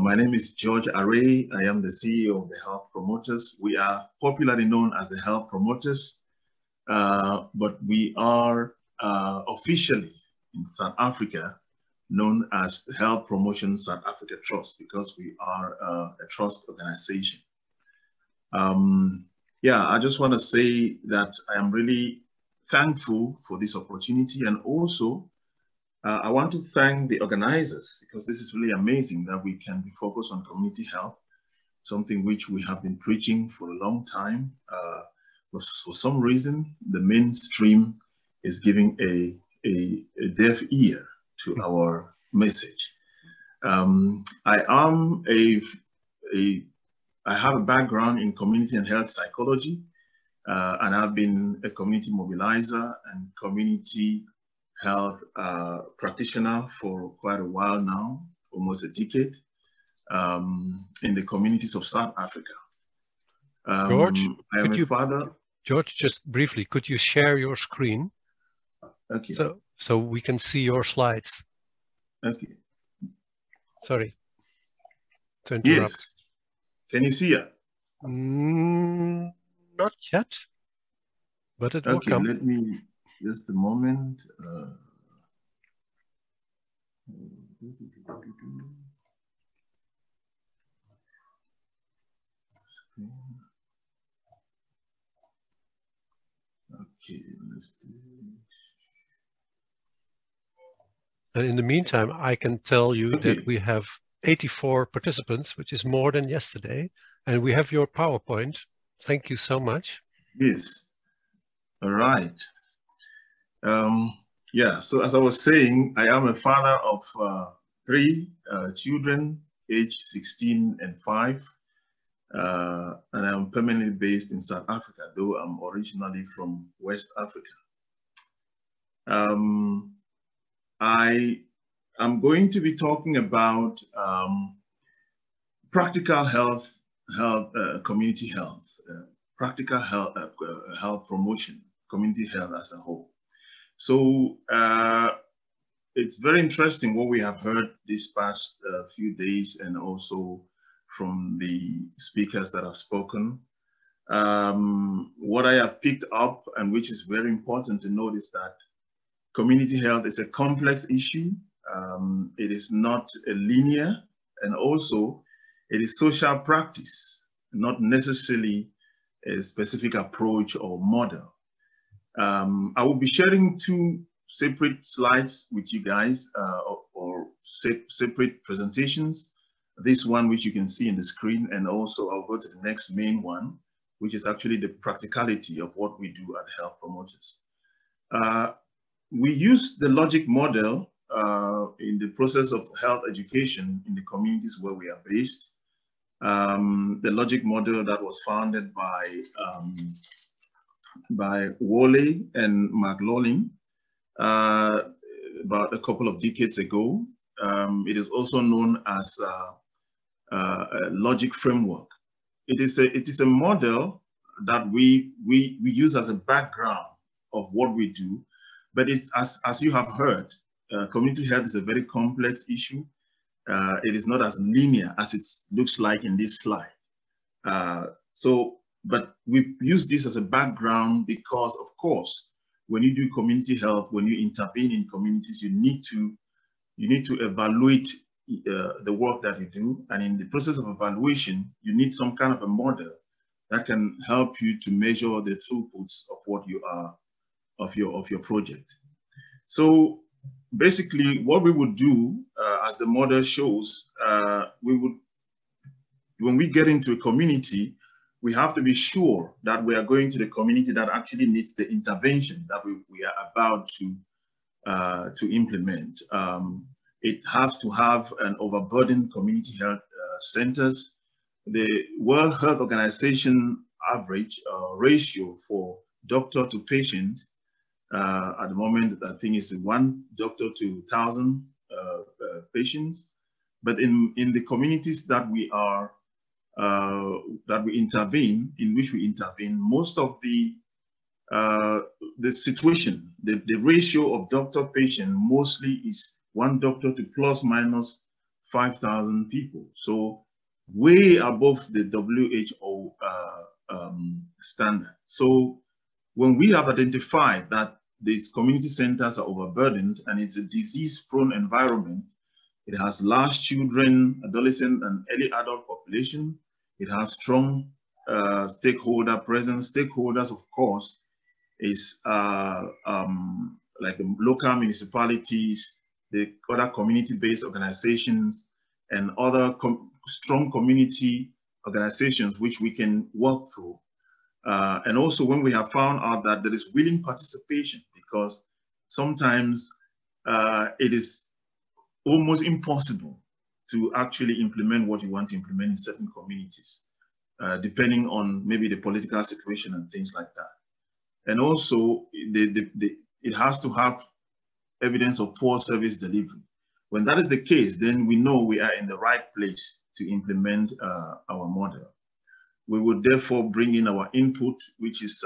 My name is George Arrey. I am the CEO of the Health Promoters. We are popularly known as the Health Promoters, but we are officially in South Africa known as the Health Promotion South Africa Trust, because we are a trust organization. Yeah, I just want to say that I am really thankful for this opportunity, and also I want to thank the organizers, because this is really amazing that we can be focused on community health, something which we have been preaching for a long time. But for some reason, the mainstream is giving a deaf ear to our message. I have a background in community and health psychology, and I've been a community mobilizer and community health practitioner for quite a while now, almost a decade, in the communities of South Africa. George, I am a father. George, just briefly, could you share your screen? Okay. So we can see your slides. Okay. Sorry to interrupt. Yes. Can you see it? Not yet, but it will come. Okay, let me, just a moment. Okay, let's do. And in the meantime, I can tell you that we have 84 participants, which is more than yesterday. And we have your PowerPoint. Thank you so much. Yes. All right. Yeah, so as I was saying, I am a father of 3 children, aged 16 and 5. And I'm permanently based in South Africa, though I'm originally from West Africa. I am going to be talking about practical health, community health, practical health, health promotion, community health as a whole. So it's very interesting what we have heard these past few days, and also from the speakers that have spoken. What I have picked up, and which is very important to note, is that community health is a complex issue. It is not a linear, and also it is social practice, not necessarily a specific approach or model. I will be sharing 2 separate slides with you guys, or separate presentations. This one, which you can see in the screen, and also I'll go to the next main one, which is actually the practicality of what we do at Health Promoters. We use the logic model in the process of health education in the communities where we are based. The logic model that was founded by Worley and McLaughlin about a couple of decades ago. It is also known as a logic framework. It is a model that we use as a background of what we do. But it's, as you have heard, community health is a very complex issue. It is not as linear as it looks like in this slide. But we use this as a background because, of course, when you do community health, when you intervene in communities, you need to evaluate the work that you do. And in the process of evaluation, you need some kind of a model that can help you to measure the throughputs of what you are, of your project. So basically what we would do, as the model shows, when we get into a community, we have to be sure that we are going to the community that actually needs the intervention that we are about to implement. It has to have an overburdened community health centers. The World Health Organization average ratio for doctor to patient at the moment, I think, is 1 doctor to 1,000 patients. But in the communities that we are intervene, most of the situation, the ratio of doctor patient mostly is 1 doctor to plus minus 5,000 people. So way above the WHO standard. So when we have identified that these community centers are overburdened and it's a disease-prone environment, it has large children, adolescent, and early adult population. It has strong stakeholder presence. Stakeholders, of course, is like the local municipalities, the other community-based organizations, and other strong community organizations which we can work through. And also when we have found out that there is willing participation, because sometimes it is almost impossible to actually implement what you want to implement in certain communities, depending on maybe the political situation and things like that. And also, it has to have evidence of poor service delivery. When that is the case, then we know we are in the right place to implement our model. We would therefore bring in our input, which is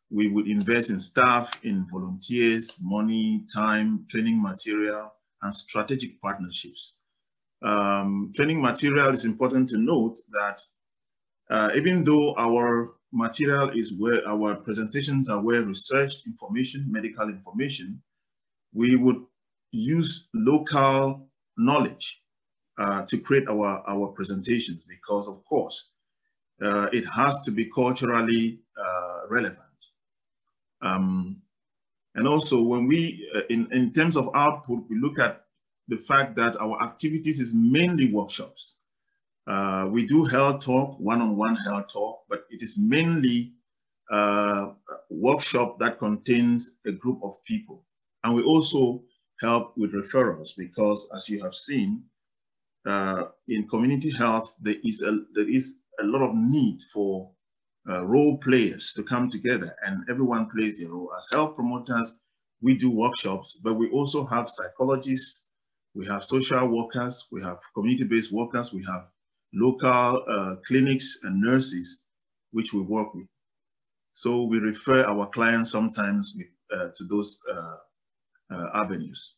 we would invest in staff, in volunteers, money, time, training material, and strategic partnerships. Training material is important to note that even though our material is where our presentations are well researched information, medical information, we would use local knowledge to create our presentations, because of course, it has to be culturally relevant. And also when we, in terms of output, we look at the fact that our activities is mainly workshops. We do health talk, one-on-one health talk, but it is mainly a workshop that contains a group of people. And we also help with referrals, because as you have seen, in community health, there is a lot of need for role players to come together, and everyone plays their role. As health promoters, we do workshops, but we also have psychologists, we have social workers, we have community-based workers, we have local clinics and nurses, which we work with. So we refer our clients sometimes to those avenues.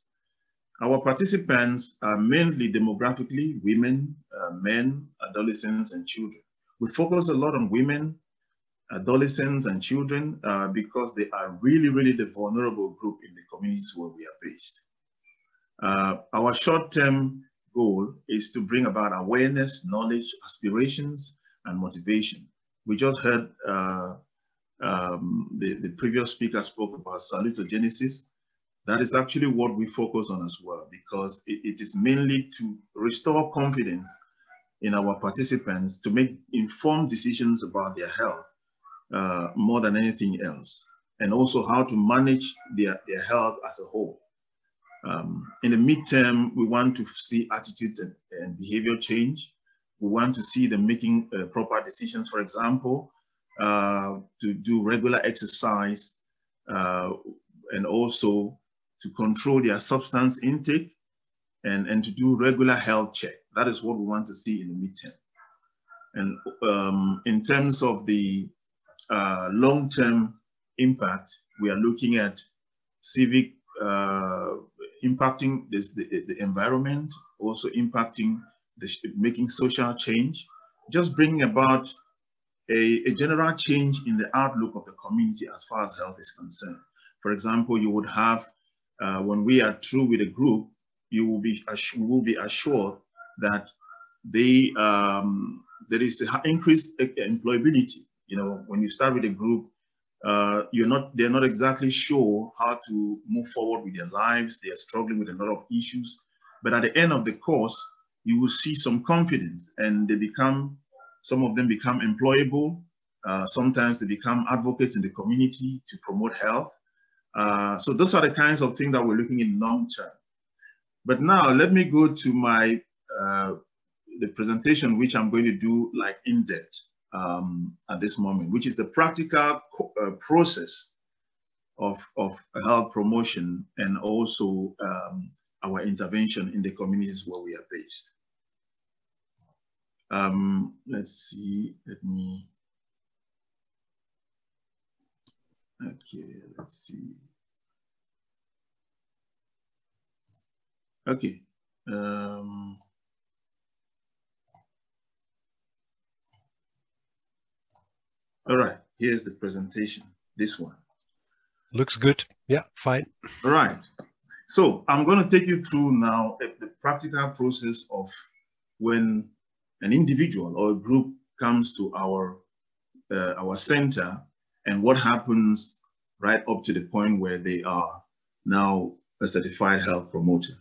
Our participants are mainly demographically women, men, adolescents, and children. We focus a lot on women, adolescents, and children because they are really the vulnerable group in the communities where we are based. Our short-term goal is to bring about awareness, knowledge, aspirations, and motivation. We just heard the previous speaker spoke about salutogenesis. That is actually what we focus on as well, because it is mainly to restore confidence in our participants to make informed decisions about their health more than anything else, and also how to manage their health as a whole. In the midterm, we want to see attitude and behavior change. We want to see them making proper decisions, for example, to do regular exercise, and also to control their substance intake, and to do regular health check. That is what we want to see in the midterm. And in terms of the long-term impact, we are looking at civic impacting the environment, also impacting making social change, just bringing about a general change in the outlook of the community as far as health is concerned. For example, you would have, when we are through with a group, you will be assured that there is increased employability. You know, when you start with a group, they're not exactly sure how to move forward with their lives. They are struggling with a lot of issues. But at the end of the course, you will see some confidence, and some of them become employable. Sometimes they become advocates in the community to promote health. So those are the kinds of things that we're looking in long term. But now let me go to the presentation, which I'm going to do like in depth at this moment, which is the practical process of health promotion, and also our intervention in the communities where we are based. Let's see, let's see. Okay, All right, here's the presentation, this one. Looks good. Yeah, fine. All right. So I'm going to take you through now the practical process of when an individual or a group comes to our center and what happens right up to the point where they are now a certified health promoter.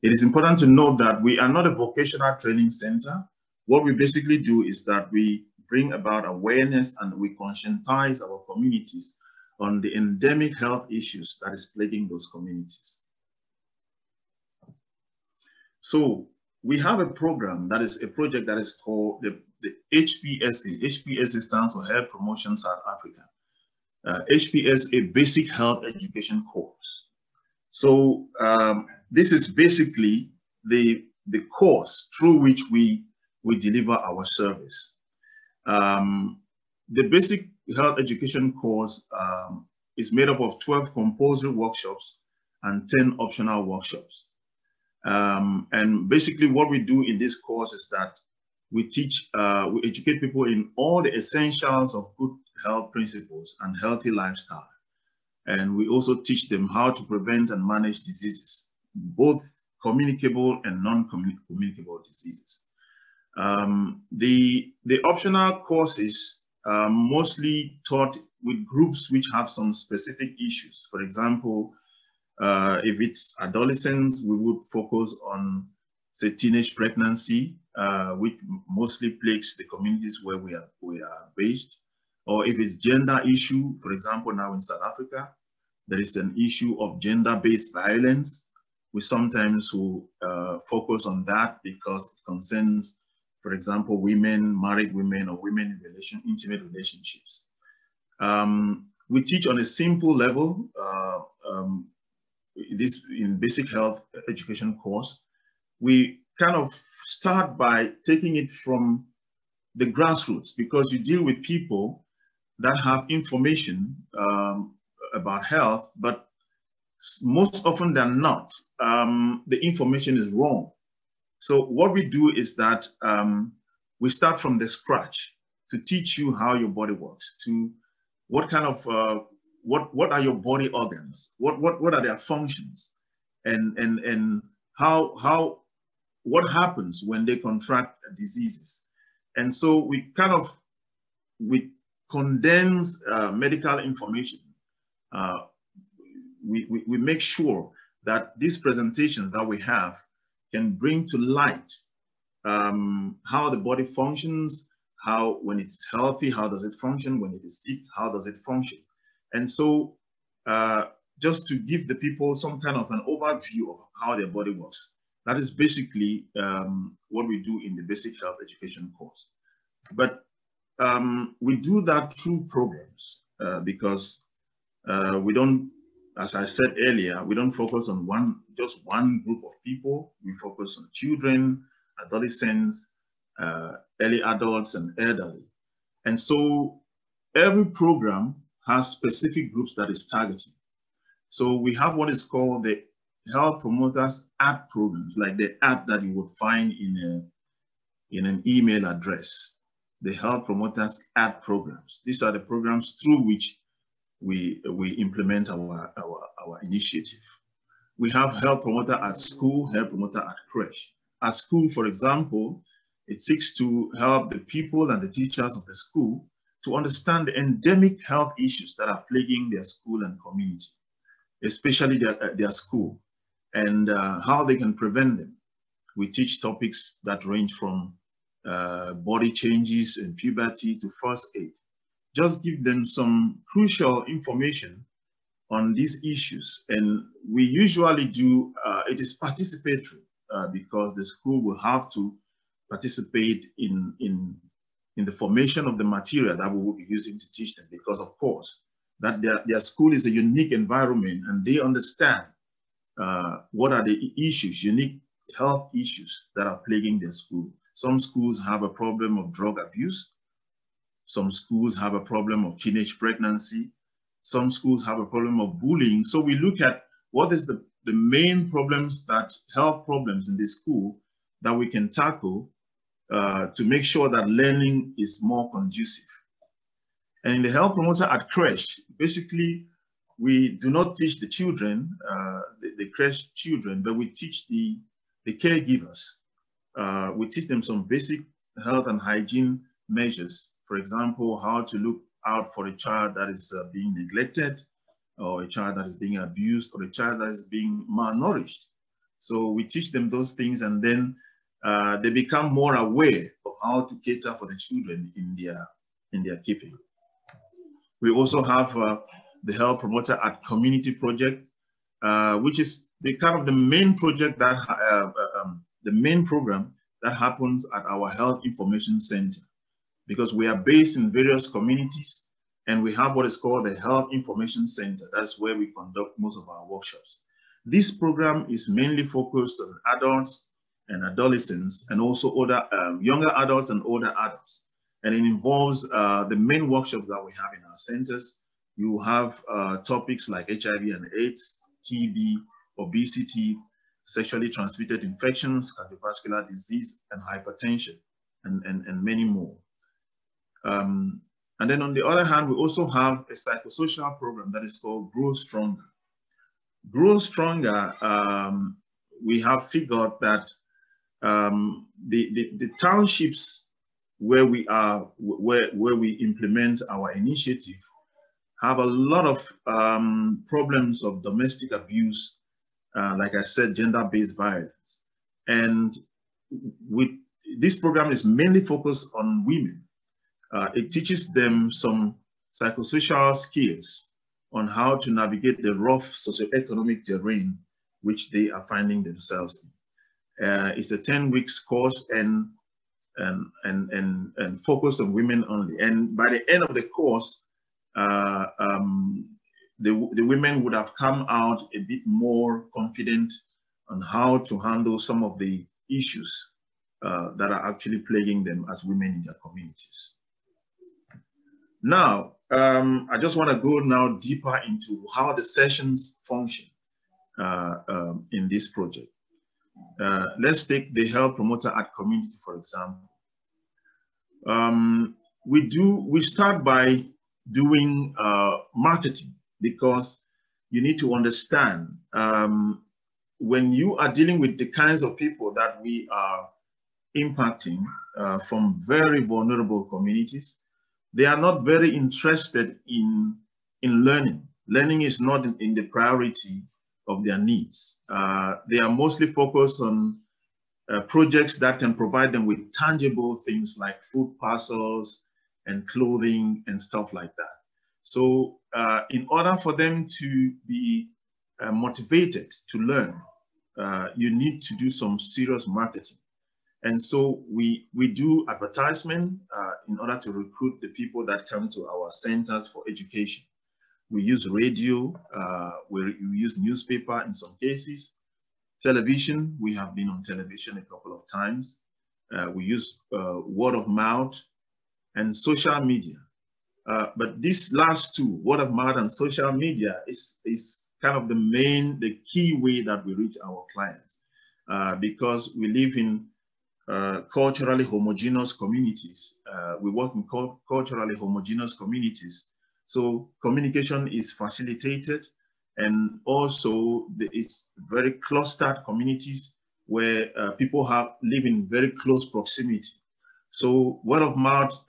It is important to note that we are not a vocational training center. What we basically do is that we bring about awareness and we conscientize our communities on the endemic health issues that is plaguing those communities. So we have a program that is a project that is called the HPSA. HPSA stands for Health Promotion South Africa. HPSA Basic Health Education Course. So this is basically the course through which we deliver our service. The Basic Health Education course is made up of 12 compulsory workshops and 10 optional workshops. And basically what we do in this course is that we educate people in all the essentials of good health principles and healthy lifestyle. And we also teach them how to prevent and manage diseases, both communicable and non-communicable diseases. The optional courses are mostly taught with groups which have some specific issues. For example, if it's adolescents, we would focus on, say, teenage pregnancy, which mostly plagues the communities where we are based. Or if it's gender issue, for example, now in South Africa, there is an issue of gender-based violence. We sometimes will focus on that because it concerns, for example, women, married women, or women in intimate relationships. We teach on a simple level, this in basic health education course. We kind of start by taking it from the grassroots because you deal with people that have information about health, but most often than not, the information is wrong. So what we do is that we start from the scratch to teach you how your body works, to what kind of, what are your body organs, what are their functions, and what happens when they contract diseases. And so we condense medical information. We make sure that these presentations that we have can bring to light how the body functions, how when it's healthy, how does it function, when it is sick, how does it function. And so just to give the people some kind of an overview of how their body works. That is basically what we do in the basic health education course. But we do that through programs because we don't, as I said earlier, we don't focus on just one group of people. We focus on children, adolescents, early adults, and elderly. And so every program has specific groups that is targeting. So we have what is called the Health Promoters App programs, like the app that you would find in an email address. The Health Promoters App programs. These are the programs through which we implement our initiative. We have Health Promoter at school, Health Promoter at creche. At school, for example, it seeks to help the people and the teachers of the school to understand the endemic health issues that are plaguing their school and community, especially their school, and how they can prevent them. We teach topics that range from body changes and puberty to first aid. Just give them some crucial information on these issues. And we usually do, it is participatory because the school will have to participate in the formation of the material that we will be using to teach them, because of course, that their school is a unique environment and they understand what are the issues, unique health issues that are plaguing their school. Some schools have a problem of drug abuse. Some schools have a problem of teenage pregnancy. Some schools have a problem of bullying. So we look at what is the the main problems health problems in the school that we can tackle to make sure that learning is more conducive. And in the health promoter at creche, basically, we do not teach the children, the creche children, but we teach the caregivers. We teach them some basic health and hygiene measures. For example, how to look out for a child that is being neglected, or a child that is being abused, or a child that is being malnourished. So we teach them those things, and then they become more aware of how to cater for the children in their keeping. We also have the health promoter at community project, which is the main project that the main program that happens at our health information center, because we are based in various communities, and we have what is called the health information center. That's where we conduct most of our workshops. This program is mainly focused on adults and adolescents, and also older, younger adults and older adults. And it involves the main workshops that we have in our centers. You have topics like HIV and AIDS, TB, obesity, sexually transmitted infections, cardiovascular disease, and hypertension, and many more. And then on the other hand, we also have a psychosocial program that is called Grow Stronger. Grow Stronger, we have figured that the townships where we are, where we implement our initiative, have a lot of problems of domestic abuse, like I said, gender-based violence. And this program is mainly focused on women. It teaches them some psychosocial skills on how to navigate the rough socioeconomic terrain which they are finding themselves in. It's a 10 weeks course and focused on women only. And by the end of the course, the women would have come out a bit more confident on how to handle some of the issues that are actually plaguing them as women in their communities. Now, I just want to go now deeper into how the sessions function in this project. Let's take the health promoter at community, for example. We start by doing marketing, because you need to understand when you are dealing with the kinds of people that we are impacting from very vulnerable communities, they are not very interested in learning. Learning is not in the priority of their needs. They are mostly focused on projects that can provide them with tangible things like food parcels and clothing and stuff like that. So in order for them to be motivated to learn, you need to do some serious marketing. And so we do advertisement in order to recruit the people that come to our centers for education. We use radio, we use newspaper in some cases, television. We have been on television a couple of times. We use word of mouth and social media. But these last two, word of mouth and social media, is kind of the key way that we reach our clients, because we live in culturally homogeneous communities. We work in culturally homogeneous communities. So communication is facilitated, and also it's very clustered communities where people live in very close proximity. So word of mouth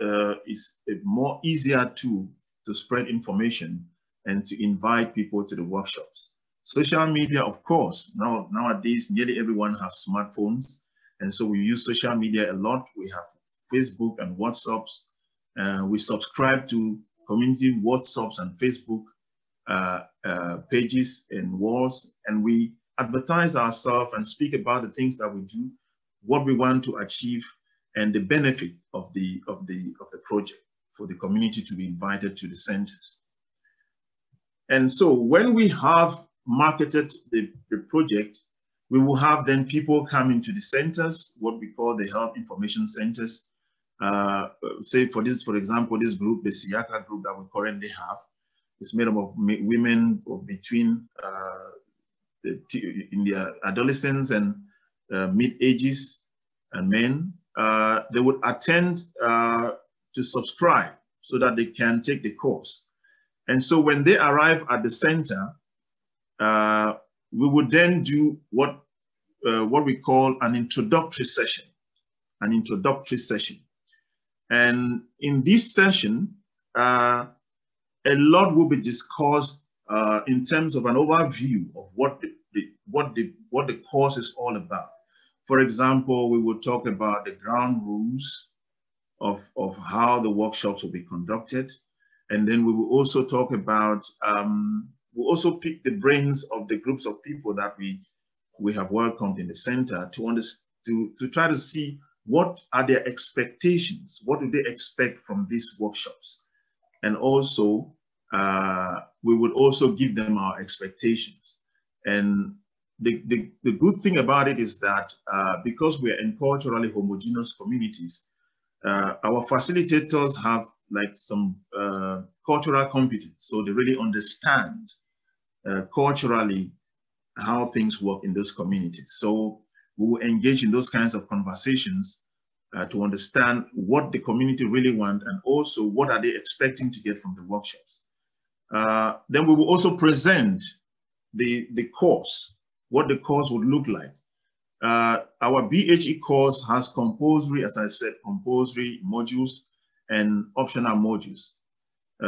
is a more easier tool to spread information and to invite people to the workshops. Social media, of course, nowadays nearly everyone has smartphones, and so we use social media a lot. We have Facebook and WhatsApps. We subscribe to community WhatsApps and Facebook pages and walls, and we advertise ourselves and speak about the things that we do, what we want to achieve, and the benefit of the project for the community to be invited to the centers. And so when we have marketed the project, we will have then people come into the centers, what we call the health information centers. Say for example, this group, the SIACA group that we currently have, is made up of women of between in their adolescence and mid-ages and men, they would attend to subscribe so that they can take the course. And so when they arrive at the center, we would then do what we call an introductory session. And in this session, a lot will be discussed in terms of an overview of what the course is all about. For example, we will talk about the ground rules of how the workshops will be conducted. And then we will also talk about, we'll also pick the brains of the groups of people that we have welcomed in the center to try to see what are their expectations, what do they expect from these workshops. And also, we would also give them our expectations. And the good thing about it is that because we are in culturally homogeneous communities, our facilitators have like some cultural competence. So they really understand culturally how things work in those communities. So we will engage in those kinds of conversations to understand what the community really want and also what are they expecting to get from the workshops. Then we will also present the course, what the course would look like. Our BHE course has compulsory, as I said, compulsory modules and optional modules.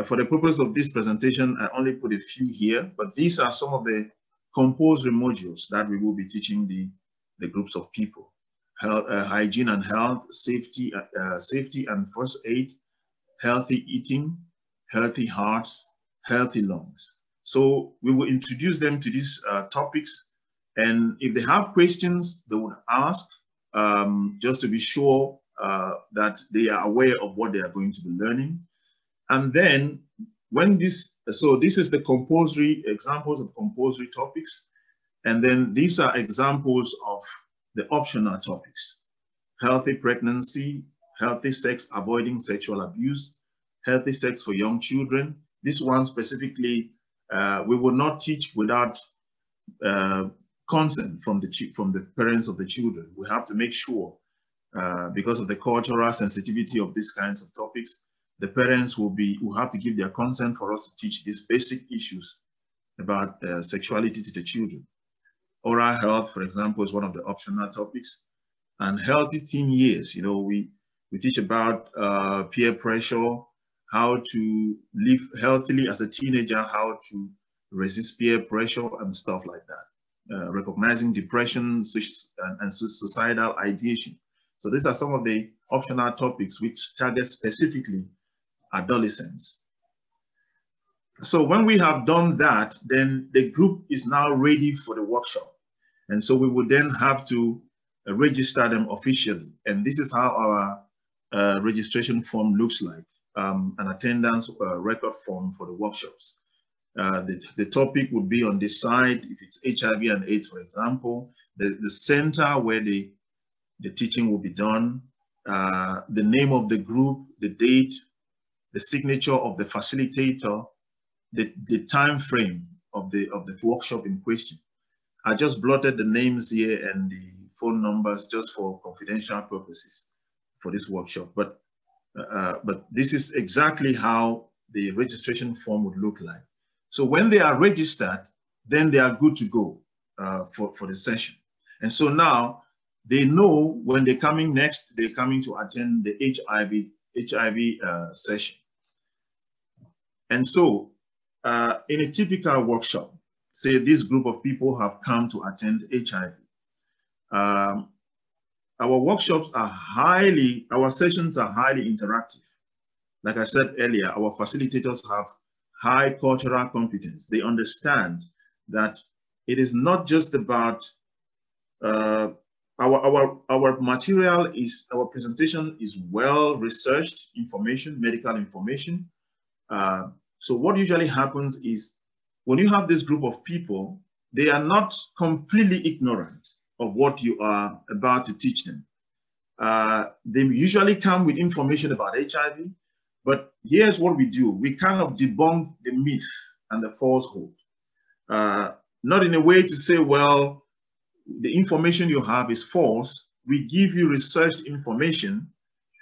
For the purpose of this presentation, I only put a few here, but these are some of the compulsory modules that we will be teaching the groups of people. Health, hygiene and health, safety and first aid, healthy eating, healthy hearts, healthy lungs. So we will introduce them to these topics. And if they have questions, they would ask just to be sure that they are aware of what they are going to be learning. And then when this is the compulsory examples of compulsory topics. And then these are examples of the optional topics: healthy pregnancy, healthy sex, avoiding sexual abuse, healthy sex for young children. This one specifically, we will not teach without consent from the parents of the children. We have to make sure, because of the cultural sensitivity of these kinds of topics, the parents will have to give their consent for us to teach these basic issues about sexuality to the children. Oral health, for example, is one of the optional topics. And healthy teen years, you know, we teach about peer pressure, how to live healthily as a teenager, how to resist peer pressure and stuff like that. Recognizing depression and suicidal ideation. So these are some of the optional topics which target specifically adolescents. So when we have done that, then the group is now ready for the workshop. And so we would then have to register them officially. And this is how our registration form looks like, an attendance record form for the workshops. The topic would be on this side. If it's HIV and AIDS, for example, the center where the teaching will be done, the name of the group, the date, the signature of the facilitator, the time frame of the workshop in question. I just blotted the names here and the phone numbers just for confidential purposes for this workshop. But this is exactly how the registration form would look like. So when they are registered, then they are good to go for the session. And so now they know when they're coming next, they're coming to attend the HIV session. And so in a typical workshop, say this group of people have come to attend HIV. Our workshops are our sessions are highly interactive. Like I said earlier, our facilitators have high cultural competence. They understand that it is not just about our material our presentation is well researched information, medical information. So what usually happens is when you have this group of people, they are not completely ignorant of what you are about to teach them. They usually come with information about HIV, but here's what we do. We kind of debunk the myth and the falsehood. not in a way to say, well, the information you have is false. We give you researched information,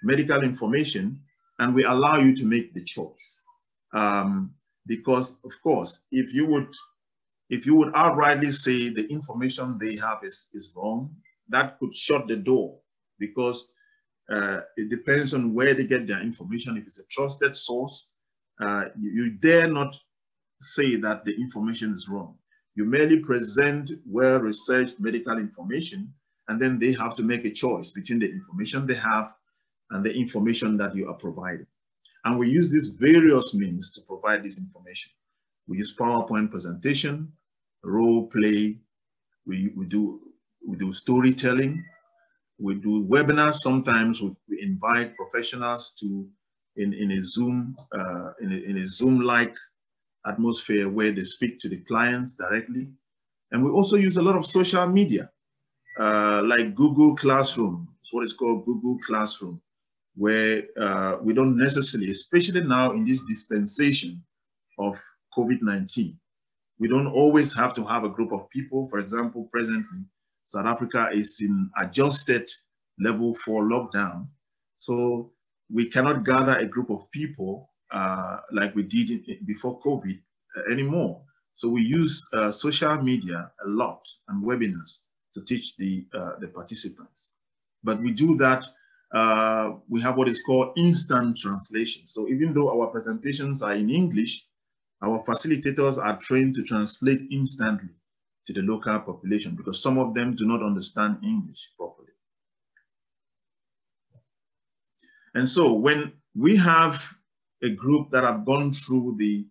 medical information, and we allow you to make the choice. Because, of course, if you would outrightly say the information they have is wrong, that could shut the door, because it depends on where they get their information. If it's a trusted source, you dare not say that the information is wrong. You merely present well-researched medical information, and then they have to make a choice between the information they have and the information that you are providing. And we use these various means to provide this information. We use PowerPoint presentation, role play, we do storytelling, we do webinars. Sometimes we invite professionals to in a Zoom-like atmosphere where they speak to the clients directly. And we also use a lot of social media, like Google Classroom. It's what is called Google Classroom, where we don't necessarily, especially now in this dispensation of COVID-19, we don't always have to have a group of people. For example, presently, South Africa is in adjusted level 4 lockdown. So we cannot gather a group of people like we did before COVID anymore. So we use social media a lot and webinars to teach the participants. But we do that, we have what is called instant translation. So even though our presentations are in English, our facilitators are trained to translate instantly to the local population, because some of them do not understand English properly. And so when we have a group that have gone through the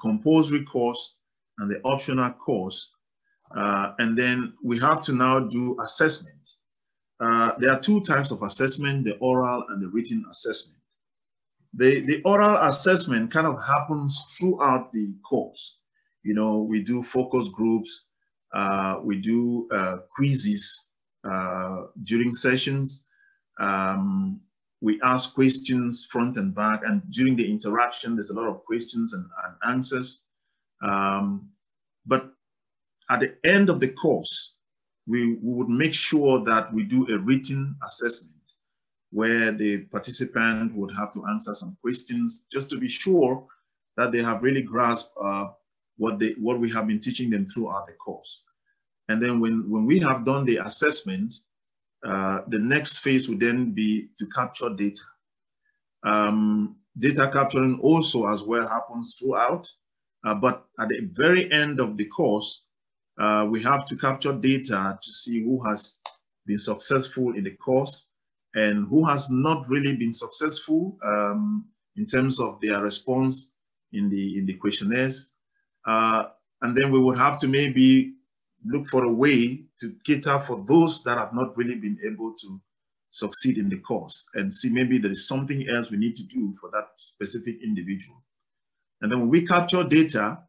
compulsory course and the optional course, and then we have to now do assessment. There are two types of assessment, the oral and the written assessment. The oral assessment kind of happens throughout the course. You know, we do focus groups, we do quizzes during sessions. We ask questions front and back, and during the interaction, there's a lot of questions and answers. But at the end of the course, we would make sure that we do a written assessment where the participant would have to answer some questions just to be sure that they have really grasped what we have been teaching them throughout the course. And then when we have done the assessment, the next phase would then be to capture data. Data capturing also as well happens throughout, but at the very end of the course, we have to capture data to see who has been successful in the course and who has not really been successful in terms of their response in the questionnaires. And then we would have to maybe look for a way to cater for those that have not really been able to succeed in the course, and see maybe there is something else we need to do for that specific individual. And then when we capture data,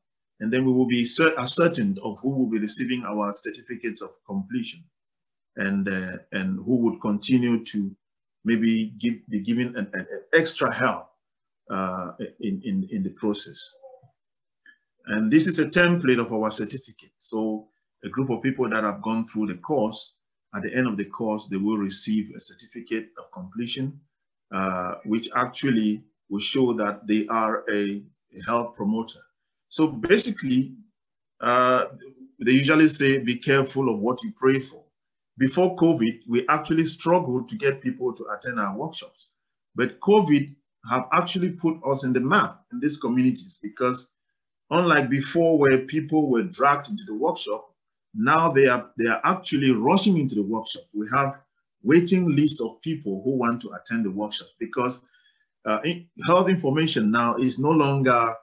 and then we will be certain of who will be receiving our certificates of completion, and who would continue to maybe be given an extra help in the process. And this is a template of our certificate. So a group of people that have gone through the course, at the end of the course, they will receive a certificate of completion, which actually will show that they are a health promoter. So basically, they usually say, be careful of what you pray for. Before COVID, we actually struggled to get people to attend our workshops. But COVID have actually put us in the map in these communities, because unlike before where people were dragged into the workshop, now they are actually rushing into the workshop. We have waiting lists of people who want to attend the workshops, because health information now is no longer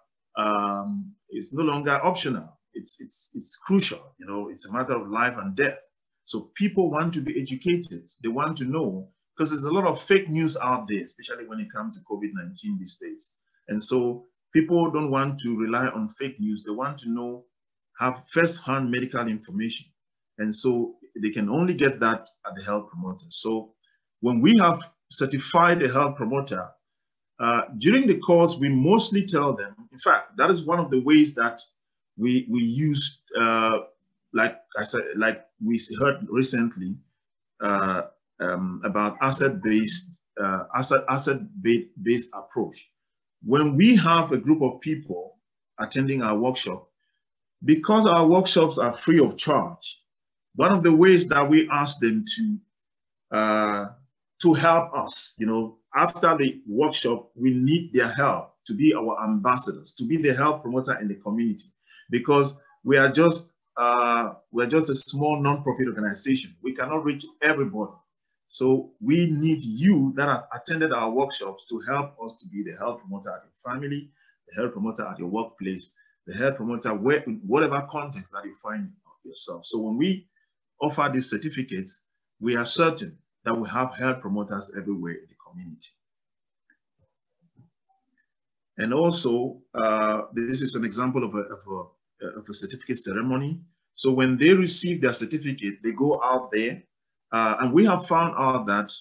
optional. It's crucial. You know, it's a matter of life and death. So people want to be educated. They want to know, because there's a lot of fake news out there, especially when it comes to COVID-19 these days. And so people don't want to rely on fake news. They want to know, have first-hand medical information. And so they can only get that at the health promoter. So when we have certified a health promoter, during the course, we mostly tell them, in fact, that is one of the ways that we used, like I said, like we heard recently about asset-based approach. When we have a group of people attending our workshop, because our workshops are free of charge, one of the ways that we ask them to help us, you know, after the workshop, we need their help to be our ambassadors, to be the health promoter in the community, because we are just a small non-profit organization. We cannot reach everybody. So we need you that have attended our workshops to help us to be the health promoter at your family, the health promoter at your workplace, the health promoter whatever context that you find yourself. So when we offer these certificates, we are certain that we have health promoters everywhere in the community. And also, this is an example of a certificate ceremony. So when they receive their certificate, they go out there, and we have found out that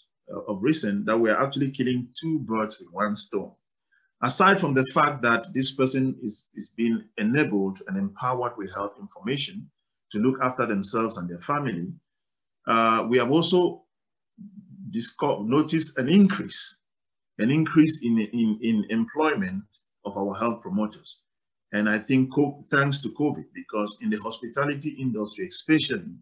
of recent that we are actually killing two birds with one stone. Aside from the fact that this person is being enabled and empowered with health information to look after themselves and their family, we have also noticed an increase in employment of our health promoters. And I think thanks to COVID, because in the hospitality industry, especially,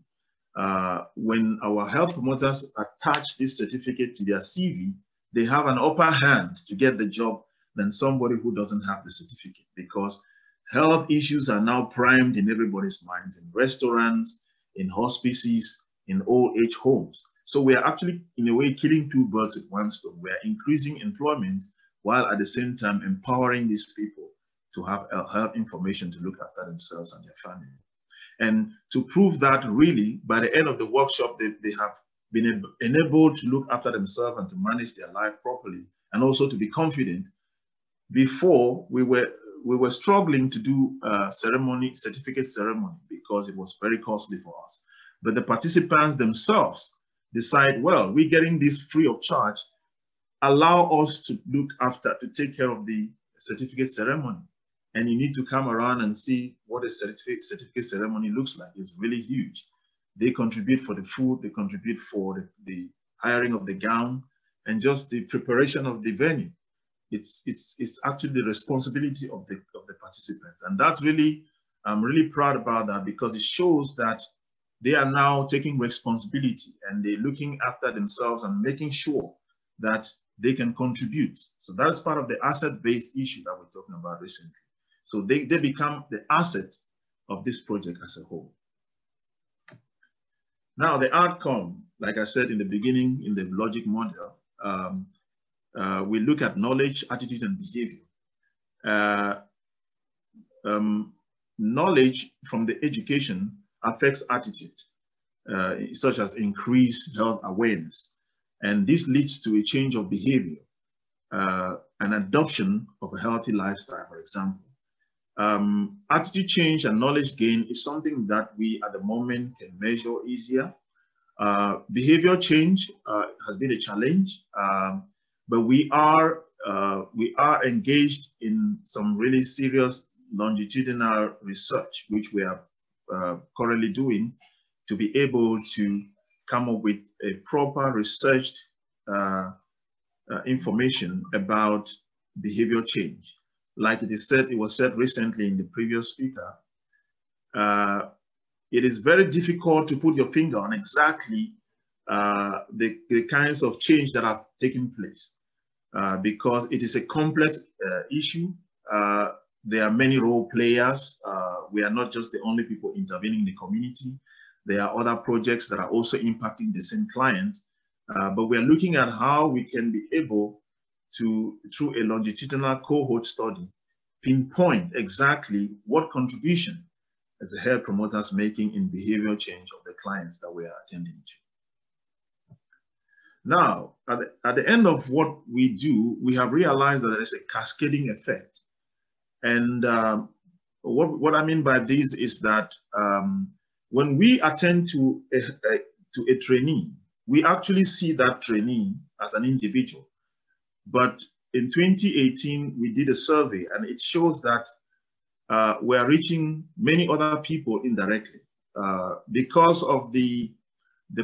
when our health promoters attach this certificate to their CV, they have an upper hand to get the job than somebody who doesn't have the certificate, because health issues are now primed in everybody's minds, in restaurants, in hospices, in old age homes. So we are actually, in a way, killing two birds with one stone. We are increasing employment while at the same time empowering these people to have health information to look after themselves and their family. And to prove that, really, by the end of the workshop, they have been enabled to look after themselves and to manage their life properly, and also to be confident. Before, we were struggling to do certificate ceremony, because it was very costly for us. But the participants themselves decide, well, we're getting this free of charge, allow us to look after, to take care of the certificate ceremony. And you need to come around and see what a certificate ceremony looks like. It's really huge. They contribute for the food, they contribute for the hiring of the gown, and just the preparation of the venue. It's actually the responsibility of the participants. And that's really, I'm really proud about that, because it shows that they are now taking responsibility and they're looking after themselves and making sure that they can contribute. So that is part of the asset-based issue that we're talking about recently. So they become the asset of this project as a whole. Now, the outcome, like I said in the beginning, in the logic model, we look at knowledge, attitude, and behavior. Knowledge from the education affects attitude, such as increased health awareness. And this leads to a change of behavior, an adoption of a healthy lifestyle, for example. Attitude change and knowledge gain is something that we at the moment can measure easier. Behavior change has been a challenge, but we are engaged in some really serious longitudinal research, which we are currently doing, to be able to come up with a proper researched information about behavior change. Like it was said recently in the previous speaker, it is very difficult to put your finger on exactly the kinds of change that have taken place, because it is a complex issue. There are many role players. We are not just the only people intervening in the community. There are other projects that are also impacting the same client, but we are looking at how we can be able to, through a longitudinal cohort study, pinpoint exactly what contribution as a health promoters making in behavioral change of the clients that we are attending to. Now, at the end of what we do, we have realized that there is a cascading effect. And what I mean by this is that when we attend to a trainee, we actually see that trainee as an individual. But in 2018, we did a survey, and it shows that we are reaching many other people indirectly because of the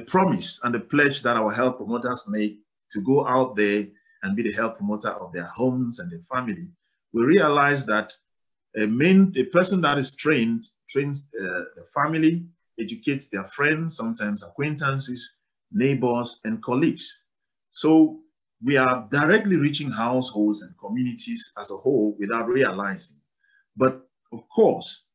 promise and the pledge that our health promoters make to go out there and be the health promoter of their homes and their family. We realize that a person that is trains the family, educates their friends, sometimes acquaintances, neighbors, and colleagues. So we are directly reaching households and communities as a whole without realizing. But of course,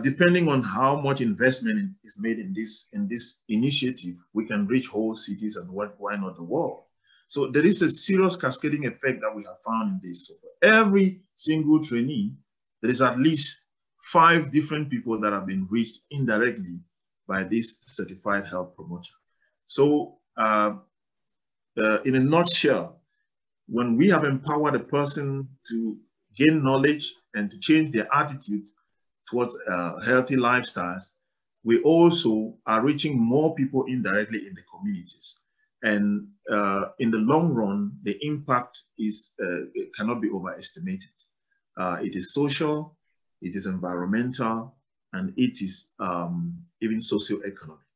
depending on how much investment is made in this initiative, we can reach whole cities and why not the world. So there is a serious cascading effect that we have found in this. So for every single trainee, there is at least 5 different people that have been reached indirectly by this certified health promoter. So in a nutshell, when we have empowered a person to gain knowledge and to change their attitude towards healthy lifestyles, we also are reaching more people indirectly in the communities. And in the long run, the impact is cannot be overestimated. It is social, it is environmental, and it is even socioeconomic.